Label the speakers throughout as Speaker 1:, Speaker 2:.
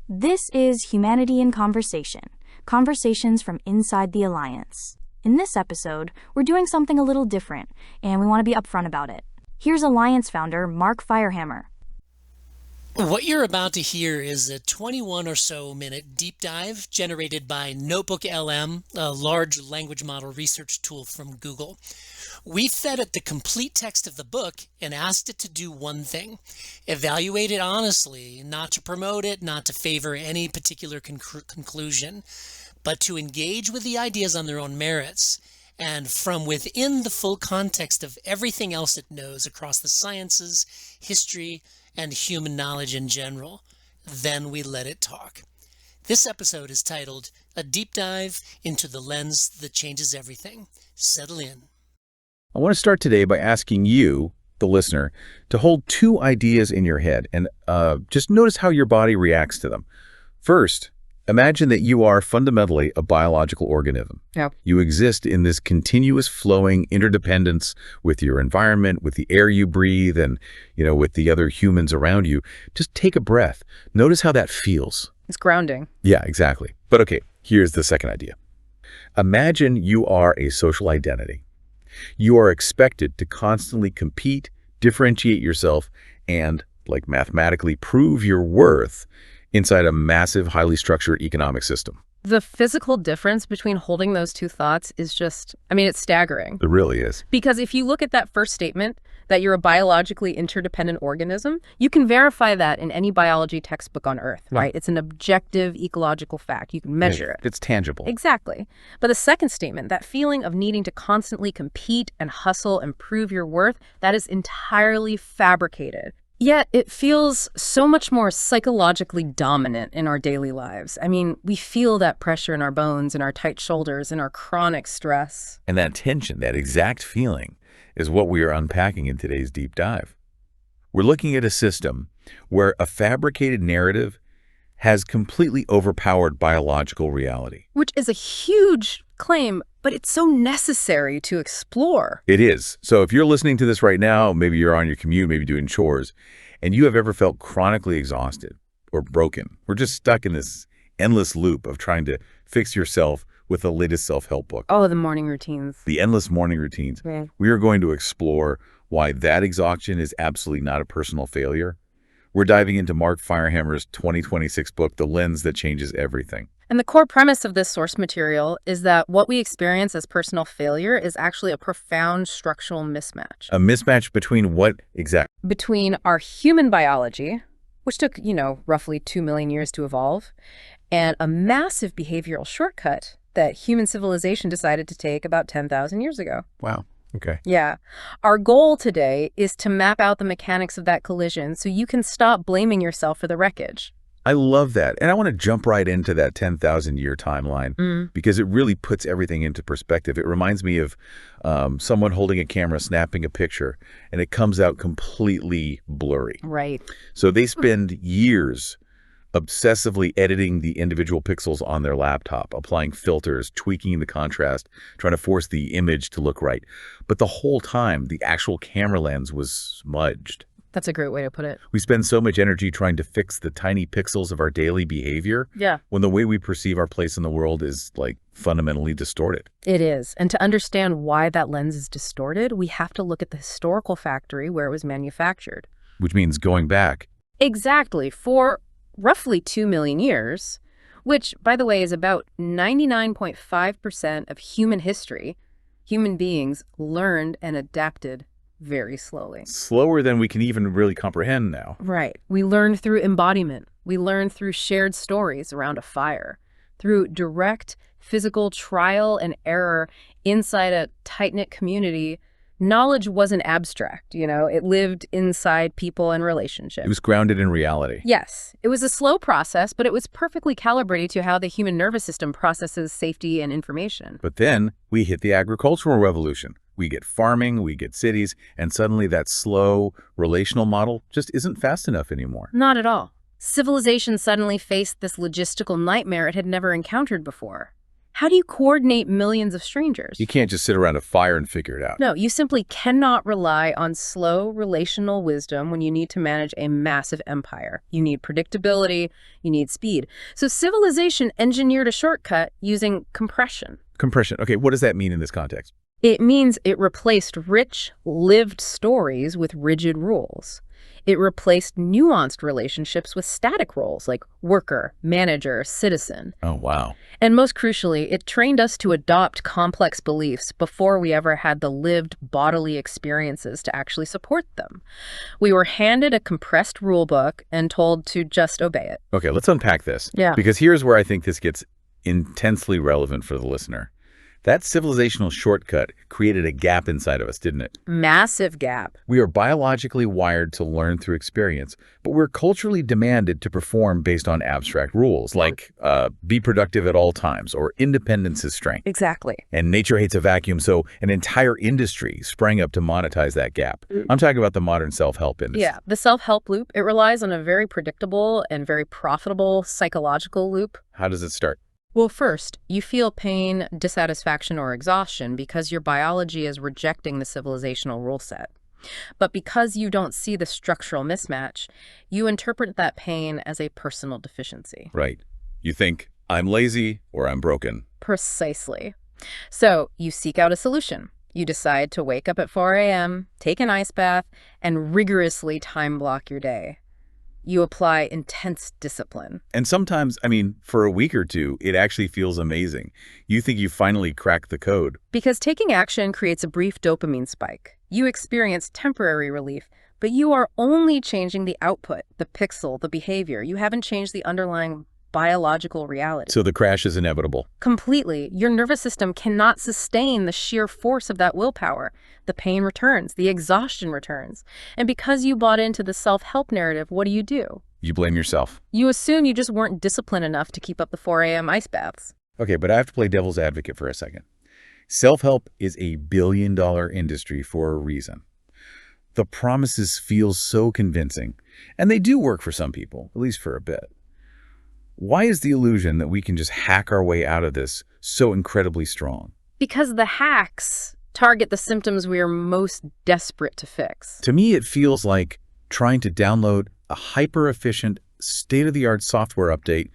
Speaker 1: This is Humanity in Conversation, conversations from inside the Alliance. In this episode, we're doing something a little different, and we want to be upfront about it. Here's Alliance founder Mark Firehammer.
Speaker 2: What you're about to hear is a 21 or so minute deep dive generated by NotebookLM, a large language model research tool from Google. We fed it the complete text of the book and asked it to do one thing: evaluate it honestly, not to promote it, not to favor any particular conclusion, but to engage with the ideas on their own merits and from within the full context of everything else it knows across the sciences, history, and human knowledge in general. Then we let it talk. This episode is titled A Deep Dive into the Lens That Changes Everything. Settle in.
Speaker 3: I want to start today by asking you, the listener, to hold two ideas in your head and just notice how your body reacts to them. First, imagine that you are fundamentally a biological organism.
Speaker 4: Yep.
Speaker 3: You exist in this continuous flowing interdependence with your environment, with the air you breathe, and with the other humans around you. Just take a breath. Notice how that feels.
Speaker 4: It's grounding.
Speaker 3: Yeah, exactly. But okay, here's the second idea. Imagine you are a social identity. You are expected to constantly compete, differentiate yourself, and, like mathematically, prove your worth inside a massive, highly structured economic system.
Speaker 4: The physical difference between holding those two thoughts is just, it's staggering.
Speaker 3: It really is.
Speaker 4: Because if you look at that first statement, that you're a biologically interdependent organism, you can verify that in any biology textbook on Earth, right? It's an objective ecological fact. You can measure it.
Speaker 3: It's tangible.
Speaker 4: Exactly. But the second statement, that feeling of needing to constantly compete and hustle and prove your worth, that is entirely fabricated. Yet it feels so much more psychologically dominant in our daily lives. We feel that pressure in our bones, in our tight shoulders, in our chronic stress.
Speaker 3: And that tension, that exact feeling, is what we are unpacking in today's deep dive. We're looking at a system where a fabricated narrative has completely overpowered biological reality.
Speaker 4: Which is a huge claim, but it's so necessary to explore.
Speaker 3: It is. So if you're listening to this right now, maybe you're on your commute, maybe doing chores, and you have ever felt chronically exhausted or broken, we're just stuck in this endless loop of trying to fix yourself with the latest self-help book.
Speaker 4: Oh, the morning routines.
Speaker 3: The endless morning routines.
Speaker 4: Yeah.
Speaker 3: We are going to explore why that exhaustion is absolutely not a personal failure. We're diving into Mark Firehammer's 2026 book, The Lens That Changes Everything.
Speaker 4: And the core premise of this source material is that what we experience as personal failure is actually a profound structural mismatch.
Speaker 3: A mismatch between what exactly?
Speaker 4: Between our human biology, which took, roughly 2 million years to evolve, and a massive behavioral shortcut that human civilization decided to take about 10,000 years ago.
Speaker 3: Wow. Okay.
Speaker 4: Yeah. Our goal today is to map out the mechanics of that collision so you can stop blaming yourself for the wreckage.
Speaker 3: I love that. And I want to jump right into that 10,000-year timeline because it really puts everything into perspective. It reminds me of someone holding a camera, snapping a picture, and it comes out completely blurry.
Speaker 4: Right.
Speaker 3: So they spend years obsessively editing the individual pixels on their laptop, applying filters, tweaking the contrast, trying to force the image to look right. But the whole time, the actual camera lens was smudged.
Speaker 4: That's a great way to put it.
Speaker 3: We spend so much energy trying to fix the tiny pixels of our daily behavior when the way we perceive our place in the world is fundamentally distorted.
Speaker 4: It is. And to understand why that lens is distorted, we have to look at the historical factory where it was manufactured.
Speaker 3: Which means going back.
Speaker 4: Exactly. For roughly 2 million years, which, by the way, is about 99.5% of human history, human beings learned and adapted very slowly.
Speaker 3: Slower than we can even really comprehend now.
Speaker 4: Right. We learn through embodiment. We learn through shared stories around a fire, through direct physical trial and error inside a tight-knit community. Knowledge wasn't abstract, it lived inside people and relationships.
Speaker 3: It was grounded in reality.
Speaker 4: Yes. It was a slow process, but it was perfectly calibrated to how the human nervous system processes safety and information.
Speaker 3: But then we hit the agricultural revolution. We get farming, we get cities, and suddenly that slow relational model just isn't fast enough anymore.
Speaker 4: Not at all. Civilization suddenly faced this logistical nightmare it had never encountered before. How do you coordinate millions of strangers?
Speaker 3: You can't just sit around a fire and figure it out.
Speaker 4: No, you simply cannot rely on slow relational wisdom when you need to manage a massive empire. You need predictability, you need speed. So civilization engineered a shortcut using compression.
Speaker 3: Compression. Okay, what does that mean in this context?
Speaker 4: It means it replaced rich, lived stories with rigid rules. It replaced nuanced relationships with static roles like worker, manager, citizen.
Speaker 3: Oh, wow.
Speaker 4: And most crucially, it trained us to adopt complex beliefs before we ever had the lived bodily experiences to actually support them. We were handed a compressed rule book and told to just obey it.
Speaker 3: Okay, let's unpack this.
Speaker 4: Yeah.
Speaker 3: Because here's where I think this gets intensely relevant for the listener. That civilizational shortcut created a gap inside of us, didn't it?
Speaker 4: Massive gap.
Speaker 3: We are biologically wired to learn through experience, but we're culturally demanded to perform based on abstract rules, like be productive at all times, or independence is strength.
Speaker 4: Exactly.
Speaker 3: And nature hates a vacuum, so an entire industry sprang up to monetize that gap. I'm talking about the modern self-help industry.
Speaker 4: Yeah, the self-help loop, it relies on a very predictable and very profitable psychological loop.
Speaker 3: How does it start?
Speaker 4: Well, first, you feel pain, dissatisfaction, or exhaustion because your biology is rejecting the civilizational rule set. But because you don't see the structural mismatch, you interpret that pain as a personal deficiency.
Speaker 3: Right. You think, I'm lazy or I'm broken.
Speaker 4: Precisely. So you seek out a solution. You decide to wake up at 4 a.m., take an ice bath, and rigorously time block your day. You apply intense discipline.
Speaker 3: And sometimes, for a week or two, it actually feels amazing. You think you finally cracked the code.
Speaker 4: Because taking action creates a brief dopamine spike. You experience temporary relief, but you are only changing the output, the pixel, the behavior. You haven't changed the underlying biological reality.
Speaker 3: So the crash is inevitable.
Speaker 4: Completely. Your nervous system cannot sustain the sheer force of that willpower. The pain returns, the exhaustion returns. And because you bought into the self-help narrative, what do?
Speaker 3: You blame yourself.
Speaker 4: You assume you just weren't disciplined enough to keep up the 4 a.m. ice baths.
Speaker 3: Okay, but I have to play devil's advocate for a second. Self-help is a billion-dollar industry for a reason. The promises feel so convincing, and they do work for some people, at least for a bit. Why is the illusion that we can just hack our way out of this so incredibly strong?
Speaker 4: Because the hacks target the symptoms we are most desperate to fix.
Speaker 3: To me, it feels like trying to download a hyper-efficient, state-of-the-art software update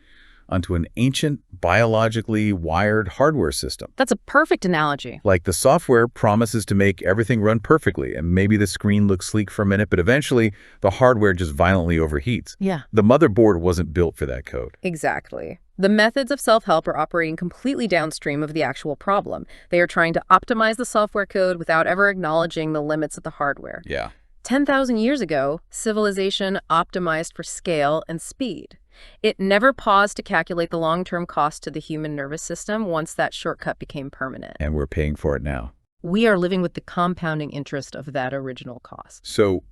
Speaker 3: onto an ancient, biologically wired hardware system.
Speaker 4: That's a perfect analogy.
Speaker 3: Like the software promises to make everything run perfectly, and maybe the screen looks sleek for a minute, but eventually the hardware just violently overheats.
Speaker 4: Yeah.
Speaker 3: The motherboard wasn't built for that code.
Speaker 4: Exactly. The methods of self-help are operating completely downstream of the actual problem. They are trying to optimize the software code without ever acknowledging the limits of the hardware.
Speaker 3: Yeah.
Speaker 4: 10,000 years ago, civilization optimized for scale and speed. It never paused to calculate the long-term cost to the human nervous system once that shortcut became permanent.
Speaker 3: And we're paying for it now.
Speaker 4: We are living with the compounding interest of that original cost.
Speaker 3: So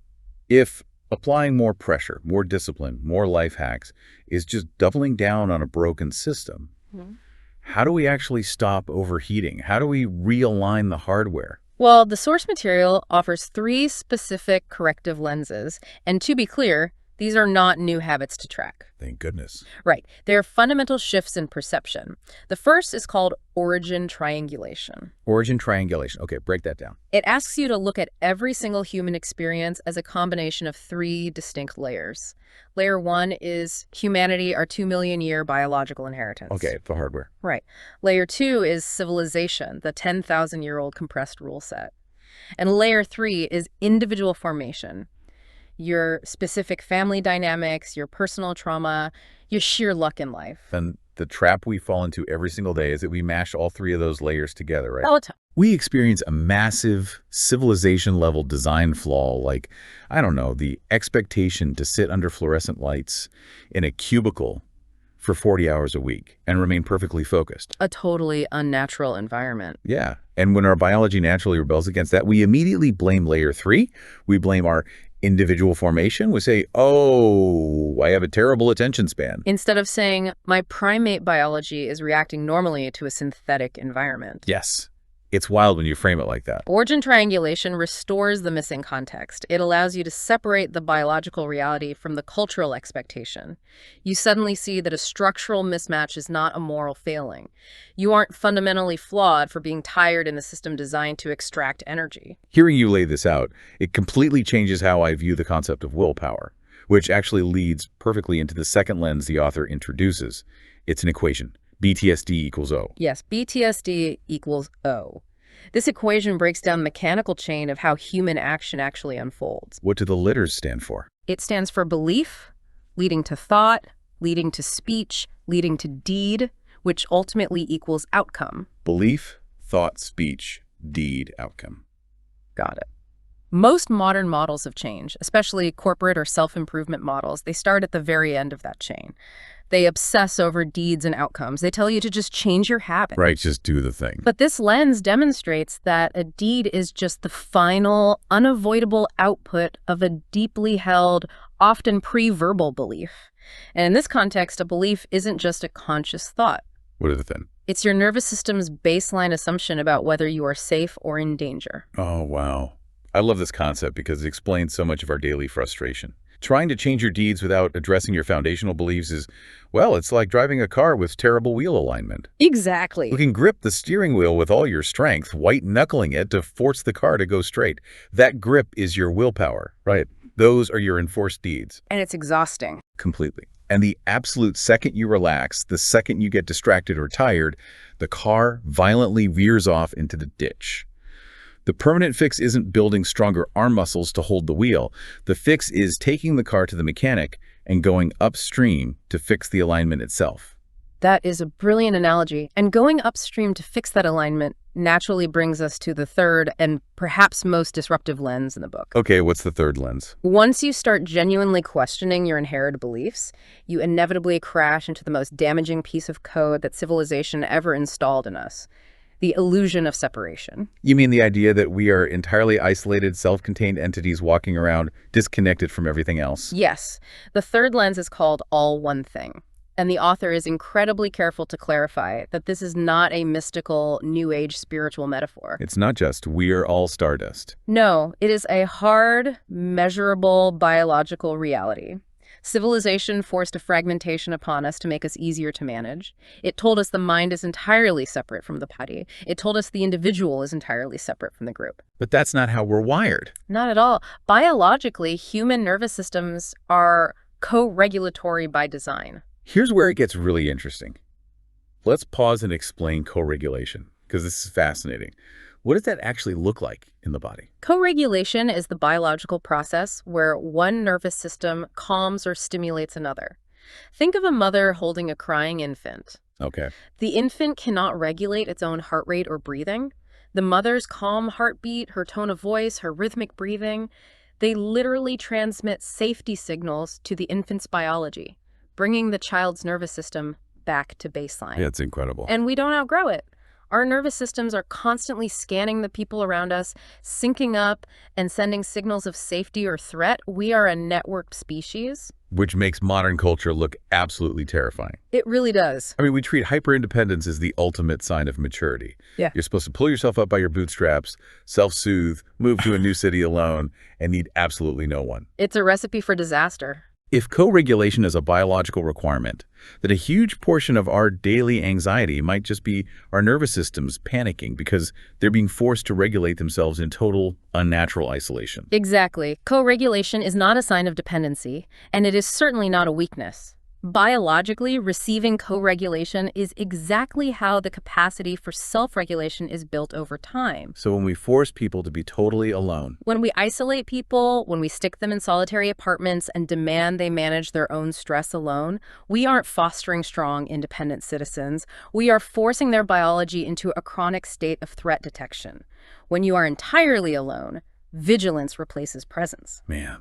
Speaker 3: if applying more pressure, more discipline, more life hacks is just doubling down on a broken system, how do we actually stop overheating? How do we realign the hardware?
Speaker 4: Well, the source material offers 3 specific corrective lenses, and to be clear, these are not new habits to track.
Speaker 3: Thank goodness.
Speaker 4: Right. They are fundamental shifts in perception. The first is called origin triangulation.
Speaker 3: Origin triangulation. Okay, break that down.
Speaker 4: It asks you to look at every single human experience as a combination of 3 distinct layers. Layer 1 is humanity, our 2 million year biological inheritance.
Speaker 3: Okay, the hardware.
Speaker 4: Right. Layer 2 is civilization, the 10,000-year-old compressed rule set. And layer 3 is individual formation. Your specific family dynamics, your personal trauma, your sheer luck in life.
Speaker 3: And the trap we fall into every single day is that we mash all 3 of those layers together, right?
Speaker 4: All the time.
Speaker 3: We experience a massive civilization-level design flaw, like, I don't know, the expectation to sit under fluorescent lights in a cubicle for 40 hours a week and remain perfectly focused.
Speaker 4: A totally unnatural environment.
Speaker 3: Yeah. And when our biology naturally rebels against that, we immediately blame layer 3. We blame our individual formation. We say, oh, I have a terrible attention span.
Speaker 4: Instead of saying, my primate biology is reacting normally to a synthetic environment.
Speaker 3: Yes. It's wild when you frame it like that.
Speaker 4: Origin triangulation restores the missing context. It allows you to separate the biological reality from the cultural expectation. You suddenly see that a structural mismatch is not a moral failing. You aren't fundamentally flawed for being tired in a system designed to extract energy.
Speaker 3: Hearing you lay this out, it completely changes how I view the concept of willpower, which actually leads perfectly into the second lens the author introduces. It's an equation. BTSD equals O.
Speaker 4: Yes, BTSD equals O. This equation breaks down the mechanical chain of how human action actually unfolds.
Speaker 3: What do the letters stand for?
Speaker 4: It stands for belief, leading to thought, leading to speech, leading to deed, which ultimately equals outcome.
Speaker 3: Belief, thought, speech, deed, outcome.
Speaker 4: Got it. Most modern models of change, especially corporate or self-improvement models, they start at the very end of that chain. They obsess over deeds and outcomes. They tell you to just change your habit.
Speaker 3: Right, just do the thing.
Speaker 4: But this lens demonstrates that a deed is just the final, unavoidable output of a deeply held, often pre-verbal belief. And in this context, a belief isn't just a conscious thought.
Speaker 3: What is it then?
Speaker 4: It's your nervous system's baseline assumption about whether you are safe or in danger.
Speaker 3: Oh, wow. I love this concept because it explains so much of our daily frustration. Trying to change your deeds without addressing your foundational beliefs is, well, it's like driving a car with terrible wheel alignment.
Speaker 4: Exactly.
Speaker 3: You can grip the steering wheel with all your strength, white-knuckling it to force the car to go straight. That grip is your willpower, right? Those are your enforced deeds.
Speaker 4: And it's exhausting.
Speaker 3: Completely. And the absolute second you relax, the second you get distracted or tired, the car violently veers off into the ditch. The permanent fix isn't building stronger arm muscles to hold the wheel. The fix is taking the car to the mechanic and going upstream to fix the alignment itself.
Speaker 4: That is a brilliant analogy. And going upstream to fix that alignment naturally brings us to the third and perhaps most disruptive lens in the book.
Speaker 3: Okay, what's the third lens?
Speaker 4: Once you start genuinely questioning your inherited beliefs, you inevitably crash into the most damaging piece of code that civilization ever installed in us. The illusion of separation.
Speaker 3: You mean the idea that we are entirely isolated, self-contained entities walking around disconnected from everything else?
Speaker 4: Yes. The third lens is called all one thing. And the author is incredibly careful to clarify that this is not a mystical, new age spiritual metaphor.
Speaker 3: It's not just we're all stardust.
Speaker 4: No, it is a hard, measurable, biological reality. Civilization forced a fragmentation upon us to make us easier to manage. It told us the mind is entirely separate from the body. It told us the individual is entirely separate from the group.
Speaker 3: But that's not how we're wired.
Speaker 4: Not at all. Biologically, human nervous systems are co-regulatory by design.
Speaker 3: Here's where it gets really interesting. Let's pause and explain co-regulation, because this is fascinating. What does that actually look like in the body?
Speaker 4: Co-regulation is the biological process where one nervous system calms or stimulates another. Think of a mother holding a crying infant.
Speaker 3: Okay.
Speaker 4: The infant cannot regulate its own heart rate or breathing. The mother's calm heartbeat, her tone of voice, her rhythmic breathing, they literally transmit safety signals to the infant's biology, bringing the child's nervous system back to baseline.
Speaker 3: Yeah, it's incredible.
Speaker 4: And we don't outgrow it. Our nervous systems are constantly scanning the people around us, syncing up and sending signals of safety or threat. We are a networked species.
Speaker 3: Which makes modern culture look absolutely terrifying.
Speaker 4: It really does.
Speaker 3: I mean, we treat hyper-independence as the ultimate sign of maturity.
Speaker 4: Yeah.
Speaker 3: You're supposed to pull yourself up by your bootstraps, self-soothe, move to a new city alone, and need absolutely no one.
Speaker 4: It's a recipe for disaster.
Speaker 3: If co-regulation is a biological requirement, then a huge portion of our daily anxiety might just be our nervous systems panicking because they're being forced to regulate themselves in total, unnatural isolation.
Speaker 4: Exactly. Co-regulation is not a sign of dependency, and it is certainly not a weakness. Biologically, receiving co-regulation is exactly how the capacity for self-regulation is built over time.
Speaker 3: So when we force people to be totally alone,
Speaker 4: When we isolate people, when we stick them in solitary apartments and demand they manage their own stress alone, we aren't fostering strong, independent citizens. We are forcing their biology into a chronic state of threat detection. When you are entirely alone, vigilance replaces presence.
Speaker 3: man.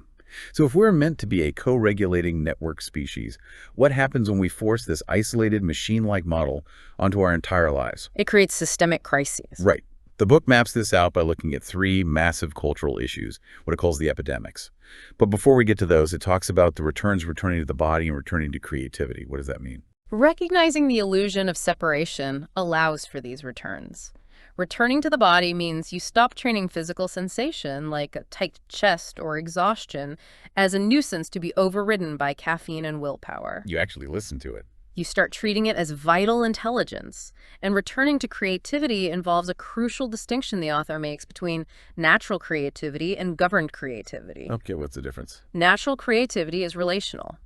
Speaker 3: So if we're meant to be a co-regulating network species, what happens when we force this isolated machine-like model onto our entire lives?
Speaker 4: It creates systemic crises.
Speaker 3: Right. The book maps this out by looking at three massive cultural issues, what it calls the epidemics. But before we get to those, it talks about the returning to the body and returning to creativity. What does that mean?
Speaker 4: Recognizing the illusion of separation allows for these returns. Returning to the body means you stop treating physical sensation, like a tight chest or exhaustion, as a nuisance to be overridden by caffeine and willpower.
Speaker 3: You actually listen to it.
Speaker 4: You start treating it as vital intelligence. And returning to creativity involves a crucial distinction the author makes between natural creativity and governed creativity.
Speaker 3: Okay, what's the difference?
Speaker 4: Natural creativity is relational.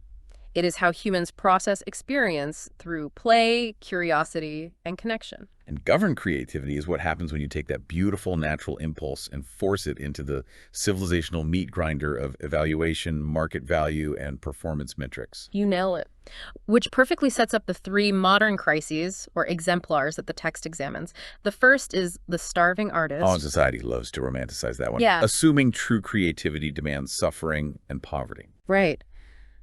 Speaker 4: It is how humans process experience through play, curiosity, and connection.
Speaker 3: And governed creativity is what happens when you take that beautiful natural impulse and force it into the civilizational meat grinder of evaluation, market value, and performance metrics.
Speaker 4: You nail it. Which perfectly sets up the three modern crises, or exemplars, that the text examines. The first is the starving artist.
Speaker 3: Oh, and society loves to romanticize that one.
Speaker 4: Yeah.
Speaker 3: Assuming true creativity demands suffering and poverty.
Speaker 4: Right.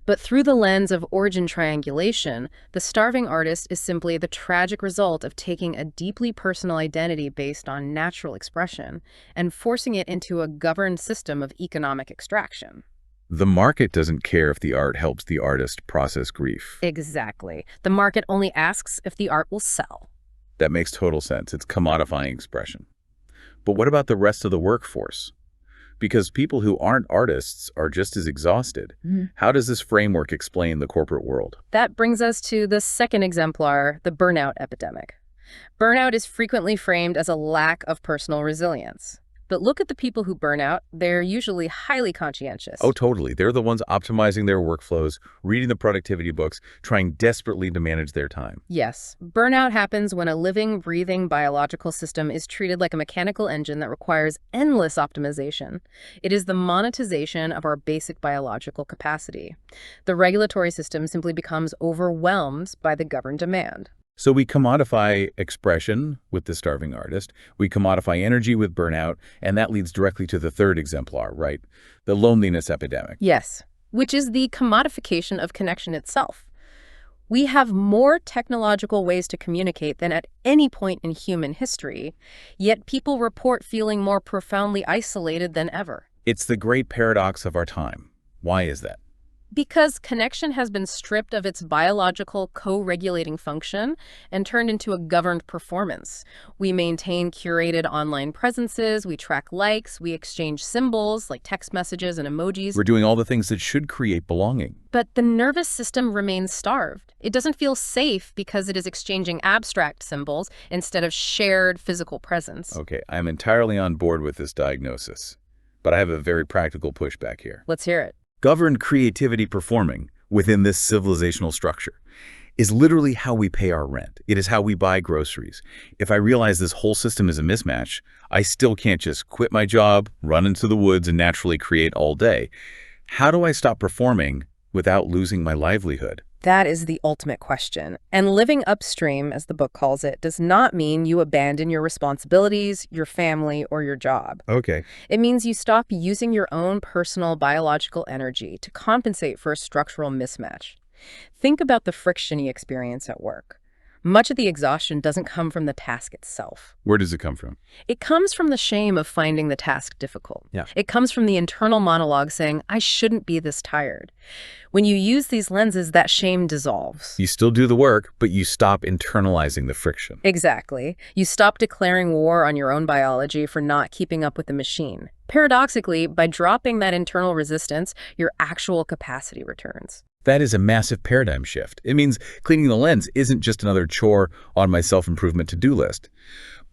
Speaker 4: But through the lens of origin triangulation, the starving artist is simply the tragic result of taking a deeply personal identity based on natural expression and forcing it into a governed system of economic extraction.
Speaker 3: The market doesn't care if the art helps the artist process grief.
Speaker 4: Exactly. The market only asks if the art will sell.
Speaker 3: That makes total sense. It's commodifying expression. But what about the rest of the workforce? Because people who aren't artists are just as exhausted. How does this framework explain the corporate world?
Speaker 4: That brings us to the second exemplar, the burnout epidemic. Burnout is frequently framed as a lack of personal resilience. But look at the people who burn out. They're usually highly conscientious.
Speaker 3: Oh, totally. They're the ones optimizing their workflows, reading the productivity books, trying desperately to manage their time.
Speaker 4: Yes. Burnout happens when a living, breathing biological system is treated like a mechanical engine that requires endless optimization. It is the monetization of our basic biological capacity. The regulatory system simply becomes overwhelmed by the governed demand.
Speaker 3: So we commodify expression with the starving artist, we commodify energy with burnout, and that leads directly to the third exemplar, right? The loneliness epidemic.
Speaker 4: Yes, which is the commodification of connection itself. We have more technological ways to communicate than at any point in human history, yet people report feeling more profoundly isolated than ever.
Speaker 3: It's the great paradox of our time. Why is that?
Speaker 4: Because connection has been stripped of its biological co-regulating function and turned into a governed performance. We maintain curated online presences, we track likes, we exchange symbols like text messages and emojis.
Speaker 3: We're doing all the things that should create belonging.
Speaker 4: But the nervous system remains starved. It doesn't feel safe because it is exchanging abstract symbols instead of shared physical presence.
Speaker 3: Okay, I'm entirely on board with this diagnosis, but I have a very practical pushback here.
Speaker 4: Let's hear it.
Speaker 3: Governed creativity performing within this civilizational structure is literally how we pay our rent. It is how we buy groceries. If I realize this whole system is a mismatch, I still can't just quit my job, run into the woods, and naturally create all day. How do I stop performing without losing my livelihood?
Speaker 4: That is the ultimate question. And living upstream, as the book calls it, does not mean you abandon your responsibilities, your family, or your job.
Speaker 3: Okay.
Speaker 4: It means you stop using your own personal biological energy to compensate for a structural mismatch. Think about the friction you experience at work. Much of the exhaustion doesn't come from the task itself.
Speaker 3: Where does it come from?
Speaker 4: It comes from the shame of finding the task difficult.
Speaker 3: Yeah.
Speaker 4: It comes from the internal monologue saying, I shouldn't be this tired. When you use these lenses, that shame dissolves.
Speaker 3: You still do the work, but you stop internalizing the friction.
Speaker 4: Exactly. You stop declaring war on your own biology for not keeping up with the machine. Paradoxically, by dropping that internal resistance, your actual capacity returns.
Speaker 3: That is a massive paradigm shift. It means cleaning the lens isn't just another chore on my self-improvement to-do list.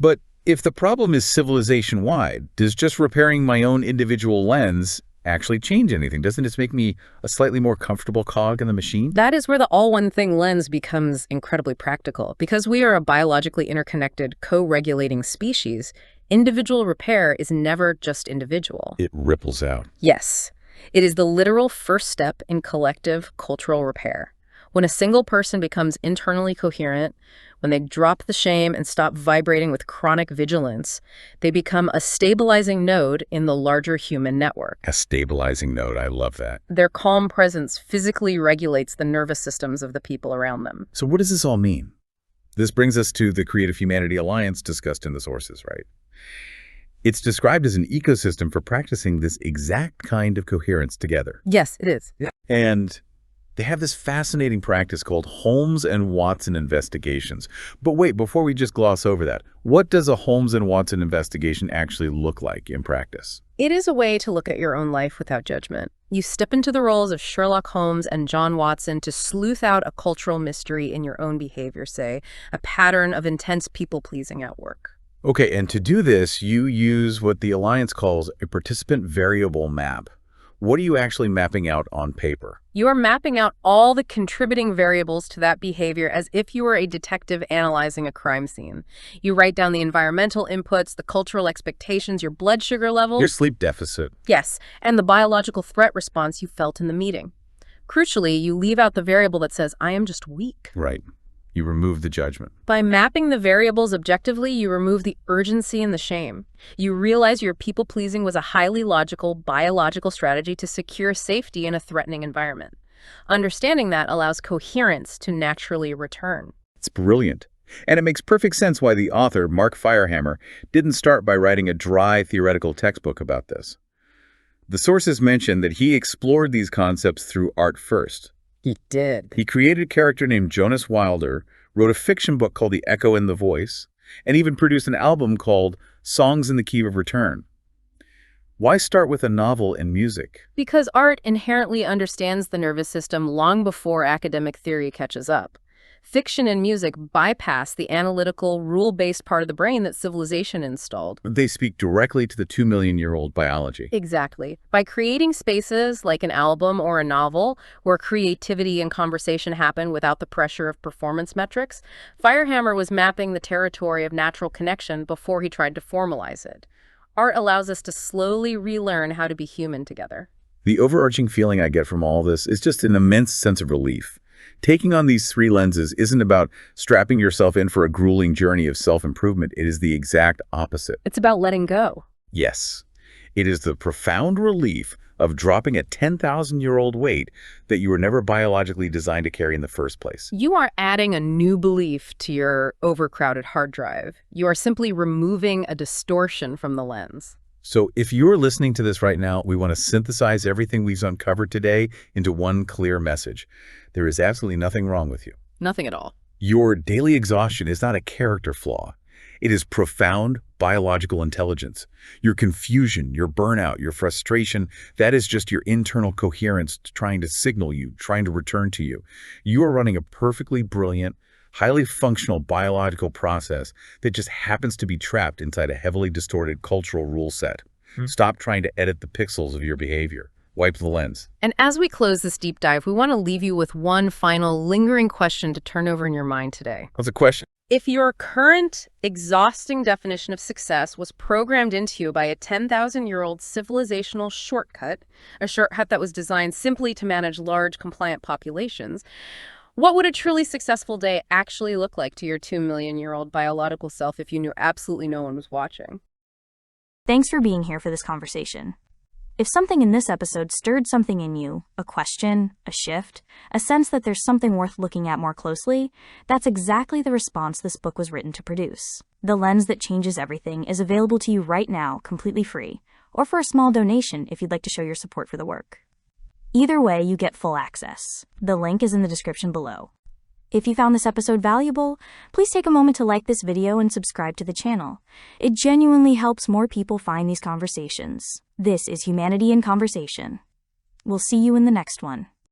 Speaker 3: But if the problem is civilization-wide, does just repairing my own individual lens actually change anything? Doesn't it make me a slightly more comfortable cog in the machine?
Speaker 4: That is where the all-one-thing lens becomes incredibly practical. Because we are a biologically interconnected, co-regulating species, individual repair is never just individual.
Speaker 3: It ripples out.
Speaker 4: Yes. It is the literal first step in collective cultural repair. When a single person becomes internally coherent, when they drop the shame and stop vibrating with chronic vigilance, they become a stabilizing node in the larger human network.
Speaker 3: A stabilizing node. I love that.
Speaker 4: Their calm presence physically regulates the nervous systems of the people around them.
Speaker 3: So what does this all mean? This brings us to the Creative Humanity Alliance discussed in the sources, right? It's described as an ecosystem for practicing this exact kind of coherence together.
Speaker 4: Yes, it is.
Speaker 3: And They have this fascinating practice called Holmes and Watson investigations. But wait, before we just gloss over that, what does a Holmes and Watson investigation actually look like in practice?
Speaker 4: It is a way to look at your own life without judgment. You step into the roles of Sherlock Holmes and John Watson to sleuth out a cultural mystery in your own behavior, say, a pattern of intense people-pleasing at work.
Speaker 3: Okay, and to do this, you use what the Alliance calls a participant variable map. What are you actually mapping out on paper?
Speaker 4: You are mapping out all the contributing variables to that behavior as if you were a detective analyzing a crime scene. You write down the environmental inputs, the cultural expectations, your blood sugar level.
Speaker 3: Your sleep deficit.
Speaker 4: Yes, and the biological threat response you felt in the meeting. Crucially, you leave out the variable that says, I am just weak.
Speaker 3: Right. You remove the judgment.
Speaker 4: By mapping the variables objectively, you remove the urgency and the shame. You realize your people-pleasing was a highly logical, biological strategy to secure safety in a threatening environment. Understanding that allows coherence to naturally return.
Speaker 3: It's brilliant. And it makes perfect sense why the author, Mark Firehammer, didn't start by writing a dry theoretical textbook about this. The sources mention that he explored these concepts through art first.
Speaker 4: He did.
Speaker 3: He created a character named Jonas Wilder, wrote a fiction book called The Echo and the Voice, and even produced an album called Songs in the Key of Return. Why start with a novel and music?
Speaker 4: Because art inherently understands the nervous system long before academic theory catches up. Fiction and music bypass the analytical, rule-based part of the brain that civilization installed.
Speaker 3: They speak directly to the 2-million-year-old biology.
Speaker 4: Exactly. By creating spaces like an album or a novel where creativity and conversation happen without the pressure of performance metrics, Firehammer was mapping the territory of natural connection before he tried to formalize it. Art allows us to slowly relearn how to be human together.
Speaker 3: The overarching feeling I get from all this is just an immense sense of relief. Taking on these 3 lenses isn't about strapping yourself in for a grueling journey of self-improvement. It is the exact opposite.
Speaker 4: It's about letting go.
Speaker 3: Yes. It is the profound relief of dropping a 10,000-year-old weight that you were never biologically designed to carry in the first place.
Speaker 4: You are adding a new belief to your overcrowded hard drive. You are simply removing a distortion from the lens.
Speaker 3: So if you're listening to this right now, we want to synthesize everything we've uncovered today into one clear message. There is absolutely nothing wrong with you.
Speaker 4: Nothing at all.
Speaker 3: Your daily exhaustion is not a character flaw. It is profound biological intelligence. Your confusion, your burnout, your frustration, that is just your internal coherence trying to signal you, trying to return to you. You are running a perfectly brilliant, highly functional biological process that just happens to be trapped inside a heavily distorted cultural rule set. Stop trying to edit the pixels of your behavior. Wipe the lens.
Speaker 4: And as we close this deep dive, we want to leave you with one final lingering question to turn over in your mind today.
Speaker 3: What's the question?
Speaker 4: If your current exhausting definition of success was programmed into you by a 10,000-year-old civilizational shortcut, a shortcut that was designed simply to manage large compliant populations, what would a truly successful day actually look like to your 2-million-year-old biological self if you knew absolutely no one was watching?
Speaker 1: Thanks for being here for this conversation. If something in this episode stirred something in you, a question, a shift, a sense that there's something worth looking at more closely, that's exactly the response this book was written to produce. The Lens That Changes Everything is available to you right now, completely free, or for a small donation if you'd like to show your support for the work. Either way, you get full access. The link is in the description below. If you found this episode valuable, please take a moment to like this video and subscribe to the channel. It genuinely helps more people find these conversations. This is Humanity in Conversation. We'll see you in the next one.